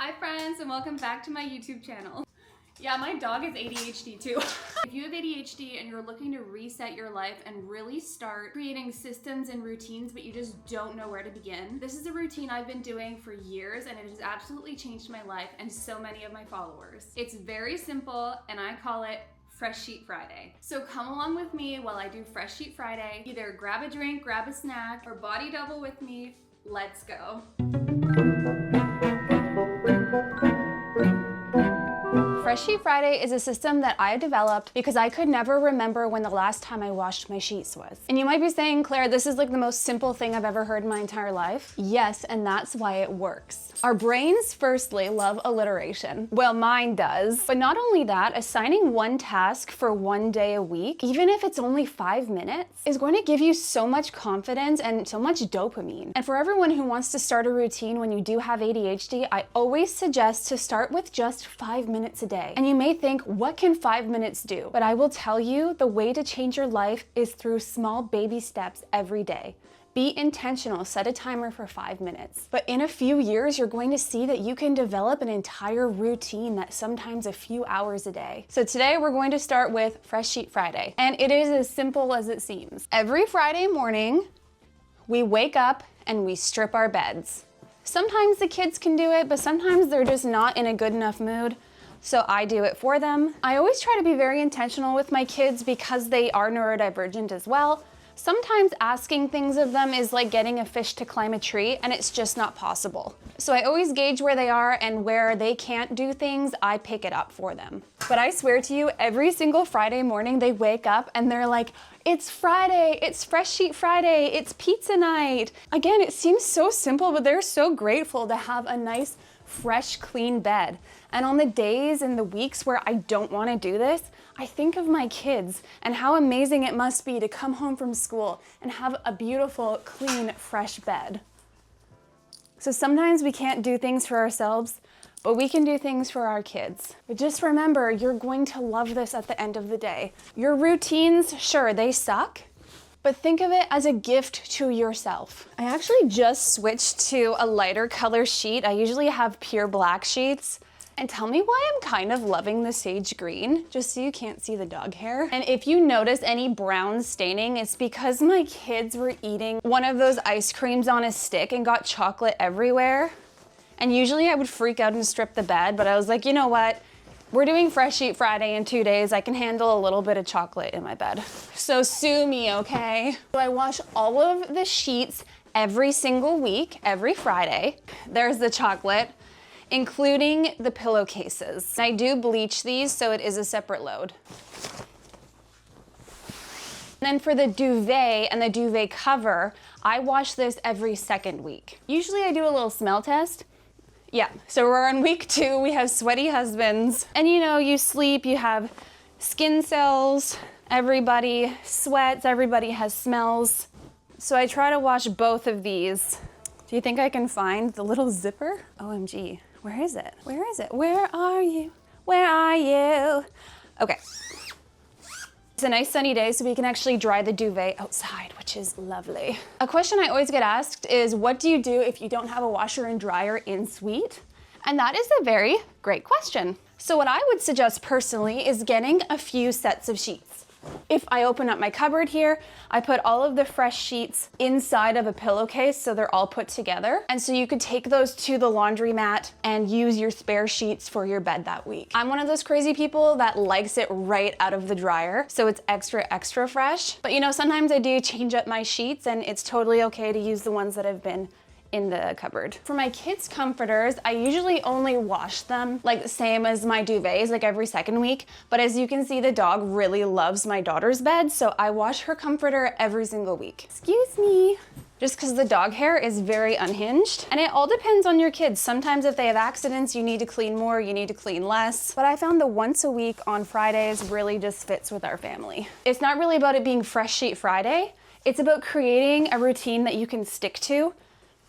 Hi friends, and welcome back to my YouTube channel. Yeah, my dog is ADHD too. If you have ADHD and you're looking to reset your life and really start creating systems and routines, but you just don't know where to begin, this is a routine I've been doing for years and it has absolutely changed my life and so many of my followers. It's very simple and I call it Fresh Sheet Friday. So come along with me while I do Fresh Sheet Friday. Either grab a drink, grab a snack, or body double with me. Let's go. Fresh Sheet Friday is a system that I developed because I could never remember when the last time I washed my sheets was. And you might be saying, Claire, this is like the most simple thing I've ever heard in my entire life. Yes, and that's why it works. Our brains firstly love alliteration. Well, mine does. But not only that, assigning one task for one day a week, even if it's only 5 minutes, is going to give you so much confidence and so much dopamine. And for everyone who wants to start a routine when you do have ADHD, I always suggest to start with just 5 minutes a day. And you may think, what can 5 minutes do? But I will tell you, the way to change your life is through small baby steps every day. Be intentional, set a timer for 5 minutes. But in a few years, you're going to see that you can develop an entire routine that's sometimes a few hours a day. So today we're going to start with Fresh Sheet Friday. And it is as simple as it seems. Every Friday morning, we wake up and we strip our beds. Sometimes the kids can do it, but sometimes they're just not in a good enough mood. So I do it for them. I always try to be very intentional with my kids because they are neurodivergent as well. Sometimes asking things of them is like getting a fish to climb a tree and it's just not possible. So I always gauge where they are, and where they can't do things, I pick it up for them. But I swear to you, every single Friday morning they wake up and they're like, it's Friday, it's Fresh Sheet Friday, it's pizza night. Again, it seems so simple, but they're so grateful to have a nice, fresh, clean bed. And on the days and the weeks where I don't want to do this, I think of my kids and how amazing it must be to come home from school and have a beautiful, clean, fresh bed. So sometimes we can't do things for ourselves, but we can do things for our kids. But just remember, you're going to love this at the end of the day. Your routines, sure, they suck, but think of it as a gift to yourself. I actually just switched to a lighter color sheet. I usually have pure black sheets. And tell me why I'm kind of loving the sage green, just so you can't see the dog hair. And if you notice any brown staining, it's because my kids were eating one of those ice creams on a stick and got chocolate everywhere. And usually I would freak out and strip the bed, but I was like, you know what? We're doing Fresh Sheet Friday in 2 days. I can handle a little bit of chocolate in my bed. So sue me, okay? So I wash all of the sheets every single week, every Friday. There's the chocolate, including the pillowcases. I do bleach these, so it is a separate load. And then for the duvet and the duvet cover, I wash this every second week. Usually I do a little smell test. Yeah, so we're on week 2, we have sweaty husbands. And you know, you sleep, you have skin cells, everybody sweats, everybody has smells. So I try to wash both of these. Do you think I can find the little zipper? OMG, where is it? Where is it? Where are you? Where are you? Okay. It's a nice sunny day, so we can actually dry the duvet outside, which is lovely. A question I always get asked is, what do you do if you don't have a washer and dryer in suite? And that is a very great question. So what I would suggest personally is getting a few sets of sheets. If I open up my cupboard here, I put all of the fresh sheets inside of a pillowcase so they're all put together. And so you could take those to the laundromat and use your spare sheets for your bed that week. I'm one of those crazy people that likes it right out of the dryer, so it's extra, extra fresh. But you know, sometimes I do change up my sheets and it's totally okay to use the ones that have been in the cupboard. For my kids' comforters, I usually only wash them like the same as my duvets, like every second week. But as you can see, the dog really loves my daughter's bed, so I wash her comforter every single week. Excuse me. Just because the dog hair is very unhinged. And it all depends on your kids. Sometimes if they have accidents, you need to clean more, you need to clean less. But I found the once a week on Fridays really just fits with our family. It's not really about it being Fresh Sheet Friday. It's about creating a routine that you can stick to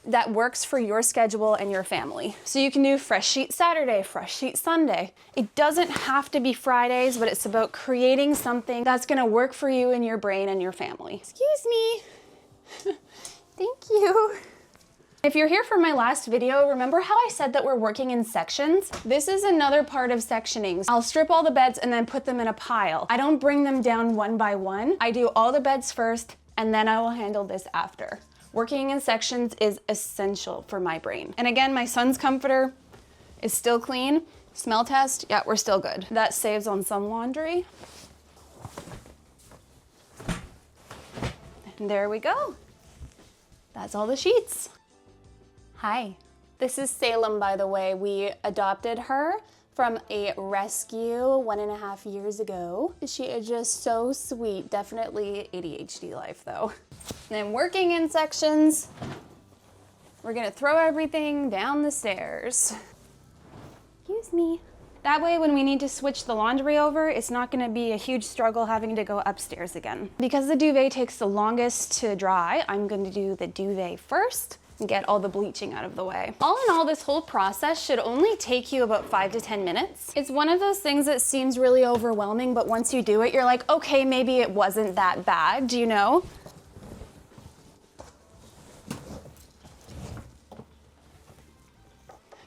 that works for your schedule and your family. So you can do Fresh Sheet Saturday, Fresh Sheet Sunday. It doesn't have to be Fridays, but it's about creating something that's gonna work for you and your brain and your family. Excuse me. Thank you. If you're here for my last video, remember how I said that we're working in sections? This is another part of sectioning. I'll strip all the beds and then put them in a pile. I don't bring them down one by one. I do all the beds first, and then I will handle this after. Working in sections is essential for my brain. And again, my son's comforter is still clean. Smell test, yeah, we're still good. That saves on some laundry. And there we go. That's all the sheets. Hi, this is Salem, by the way. We adopted her from a rescue 1.5 years ago. She is just so sweet. Definitely ADHD life though. And then working in sections, we're gonna throw everything down the stairs. Excuse me. That way when we need to switch the laundry over, it's not gonna be a huge struggle having to go upstairs again. Because the duvet takes the longest to dry, I'm gonna do the duvet first and get all the bleaching out of the way. All in all, this whole process should only take you about 5 to 10 minutes. It's one of those things that seems really overwhelming, but once you do it, you're like, okay, maybe it wasn't that bad, do you know?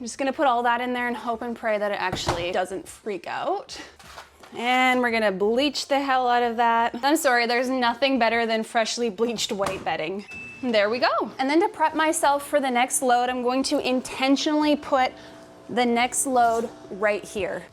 I'm just gonna put all that in there and hope and pray that it actually doesn't freak out. And we're gonna bleach the hell out of that. I'm sorry, there's nothing better than freshly bleached white bedding. And there we go. And then to prep myself for the next load, I'm going to intentionally put the next load right here,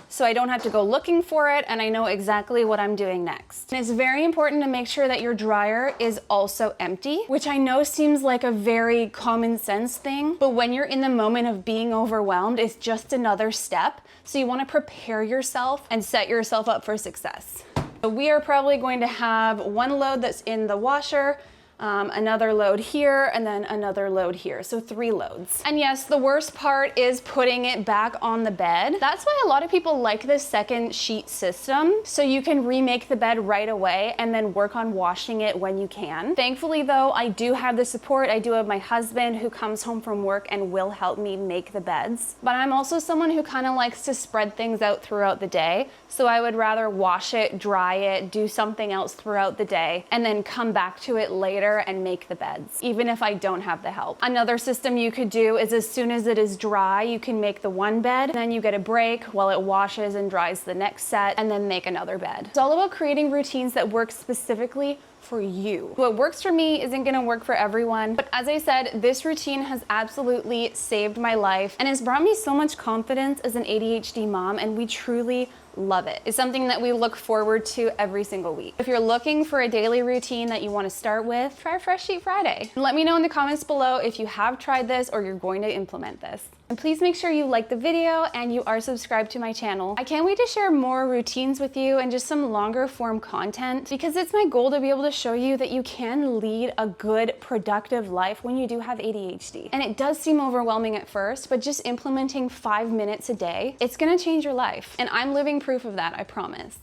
so I don't have to go looking for it and I know exactly what I'm doing next. And it's very important to make sure that your dryer is also empty, which I know seems like a very common sense thing, but when you're in the moment of being overwhelmed, it's just another step. So you want to prepare yourself and set yourself up for success. So we are probably going to have one load that's in the washer, another load here, and then another load here. So 3 loads. And yes, the worst part is putting it back on the bed. That's why a lot of people like this second sheet system. So you can remake the bed right away and then work on washing it when you can. Thankfully though, I do have the support. I do have my husband who comes home from work and will help me make the beds. But I'm also someone who kind of likes to spread things out throughout the day. So I would rather wash it, dry it, do something else throughout the day, and then come back to it later and make the beds, even if I don't have the help. Another system you could do is as soon as it is dry, you can make the one bed, then you get a break while it washes and dries the next set, and then make another bed. It's all about creating routines that work specifically for you. What works for me isn't gonna work for everyone, but as I said, this routine has absolutely saved my life and has brought me so much confidence as an ADHD mom, and we truly love it. It's something that we look forward to every single week. If you're looking for a daily routine that you want to start with, try Fresh Sheet Friday. Let me know in the comments below if you have tried this or you're going to implement this. And please make sure you like the video and you are subscribed to my channel. I can't wait to share more routines with you and just some longer form content, because it's my goal to be able to show you that you can lead a good, productive life when you do have ADHD. And it does seem overwhelming at first, but just implementing 5 minutes a day, it's gonna change your life. And I'm living proof of that, I promise.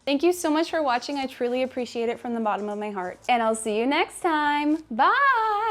Thank you so much for watching. I truly appreciate it from the bottom of my heart. And I'll see you next time. Bye!